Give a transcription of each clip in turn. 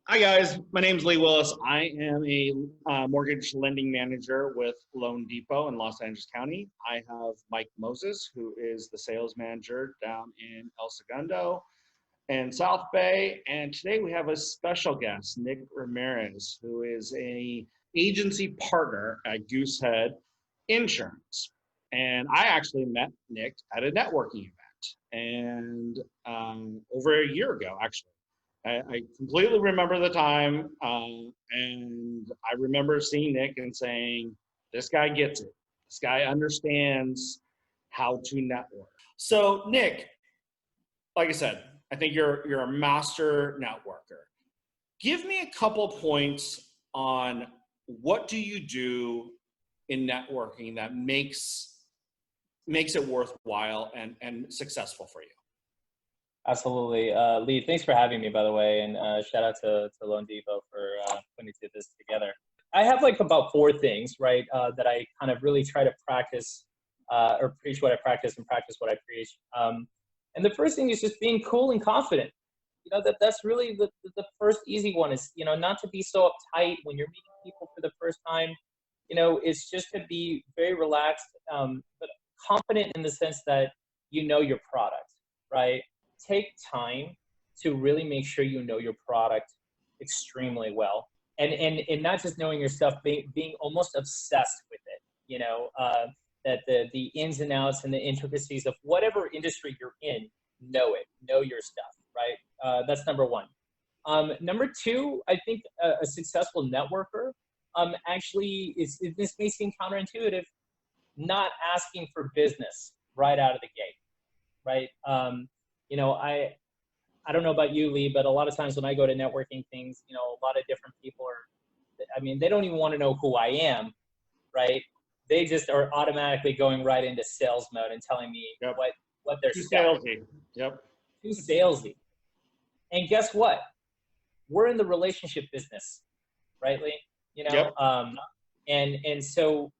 Hi guys, my name is Lee Willis. I am a mortgage lending manager with Loan Depot in Los Angeles County. I have Mike Moses, who is the sales manager down in El Segundo and South Bay. And today we have a special guest, Nick Ramirez, who is a agency partner at Goosehead Insurance. And I actually met Nick at a networking event and over a year ago, actually. I completely remember the time, and I remember seeing Nick and saying, "This guy gets it. This guy understands how to network." So, Nick, like I said, I think you're a master networker. Give me a couple points on what do you do in networking that makes it worthwhile and successful for you. Absolutely. Lee, thanks for having me, by the way, and shout out to Loan Depot for putting this together. I have like about four things, right, that I kind of really try to practice or preach what I practice and practice what I preach. And the first thing is just being cool and confident. That's really the first easy one is, not to be so uptight when you're meeting people for the first time. It's just to be very relaxed, but confident in the sense that you know your product, right? Take time to really make sure you know your product extremely well, and not just knowing your stuff, being almost obsessed with it. That the ins and outs and the intricacies of whatever industry you're in, know your stuff, right? That's number one. Number two, I think a successful networker actually this may seem counterintuitive, not asking for business right out of the gate, right? I don't know about you, Lee, but a lot of times when I go to networking things, a lot of different people they don't even want to know who I am, right? They just are automatically going right into sales mode and telling me Yep. what they're Too selling. salesy. Yep. Too salesy. And guess what? We're in the relationship business, right, Lee? Yep. And so,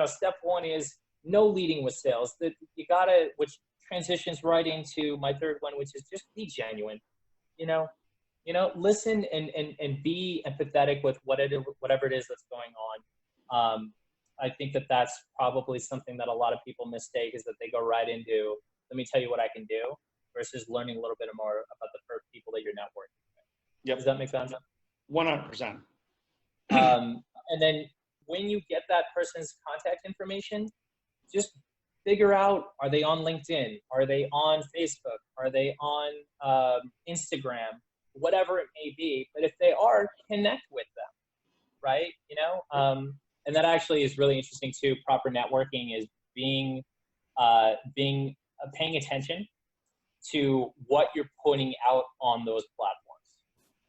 step one is no leading with sales. That you gotta, which transitions right into my third one, which is just be genuine. Listen and be empathetic with whatever it is that's going on. I think that's probably something that a lot of people mistake is that they go right into, let me tell you what I can do, versus learning a little bit more about the people that you're networking with. Yep. Does that make sense? 100%. And then when you get that person's contact information, just figure out, are they on LinkedIn? Are they on Facebook? Are they on Instagram? Whatever it may be. But if they are, connect with them, right? And that actually is really interesting too. Proper networking is paying attention to what you're putting out on those platforms.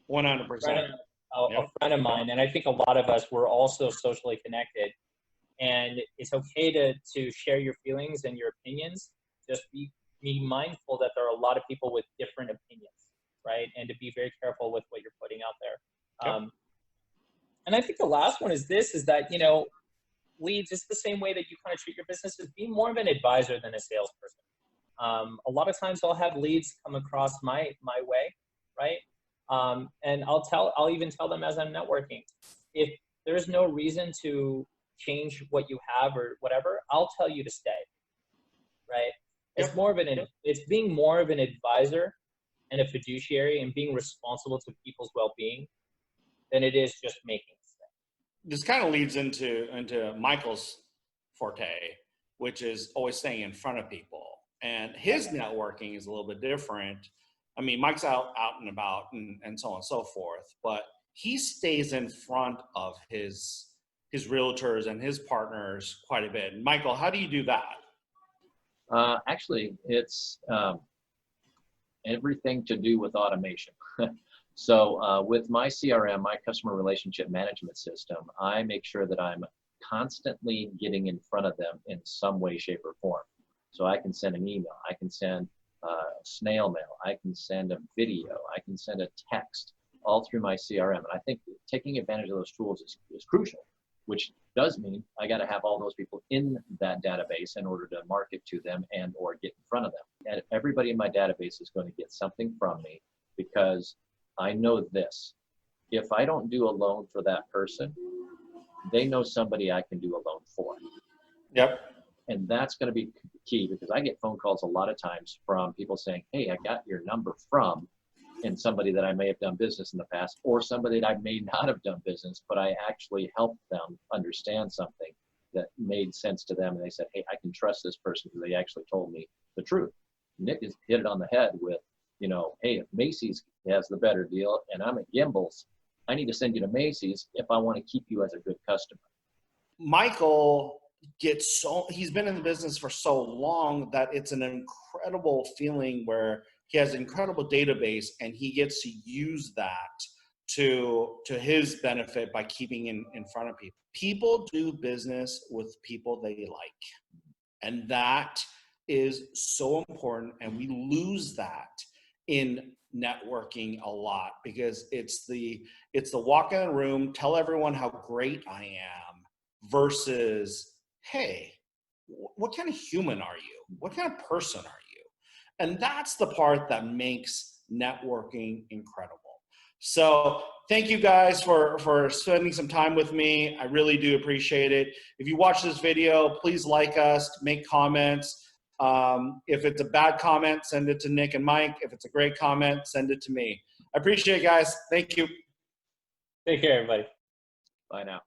100%. A friend of mine, and I think a lot of us, were also socially connected. And it's okay to share your feelings and your opinions. Just be mindful that there are a lot of people with different opinions, right? And to be very careful with what you're putting out there. Yep. And I think the last one is that, Lee, just the same way that you kind of treat your business, is be more of an advisor than a salesperson. A lot of times I'll have leads come across my way, right? And I'll even tell them as I'm networking, if there's no reason to change what you have or whatever, I'll tell you to stay, right? It's it's being more of an advisor and a fiduciary and being responsible to people's well-being than it is just making a stay. This kind of leads into Michael's forte, which is always staying in front of people. And his networking is a little bit different. I mean, Mike's out and about and so on and so forth, but he stays in front of his realtors and his partners quite a bit. Michael, how do you do that? Actually, it's everything to do with automation. So with my CRM, my customer relationship management system, I make sure that I'm constantly getting in front of them in some way, shape, or form. So I can send an email, I can send snail mail, I can send a video, I can send a text, all through my CRM. And I think taking advantage of those tools is crucial, which does mean I got to have all those people in that database in order to market to them and or get in front of them. And everybody in my database is going to get something from me because I know this. If I don't do a loan for that person, they know somebody I can do a loan for. Yep. And that's going to be key, because I get phone calls a lot of times from people saying, hey, I got your number from, and somebody that I may have done business in the past, or somebody that I may not have done business, but I actually helped them understand something that made sense to them. And they said, hey, I can trust this person because they actually told me the truth. Nick has hit it on the head with, you know, hey, if Macy's has the better deal and I'm at Gimbel's, I need to send you to Macy's if I want to keep you as a good customer. Michael he's been in the business for so long that it's an incredible feeling where he has an incredible database and he gets to use that to his benefit by keeping in front of people. People do business with people they like. And that is so important. And we lose that in networking a lot, because it's the walk in the room, tell everyone how great I am, versus, hey, what kind of human are you? What kind of person are you? And that's the part that makes networking incredible. So thank you guys for spending some time with me. I really do appreciate it. If you watch this video, please like us, make comments. If it's a bad comment, send it to Nick and Mike. If it's a great comment, send it to me. I appreciate it, guys. Thank you. Take care, everybody. Bye now.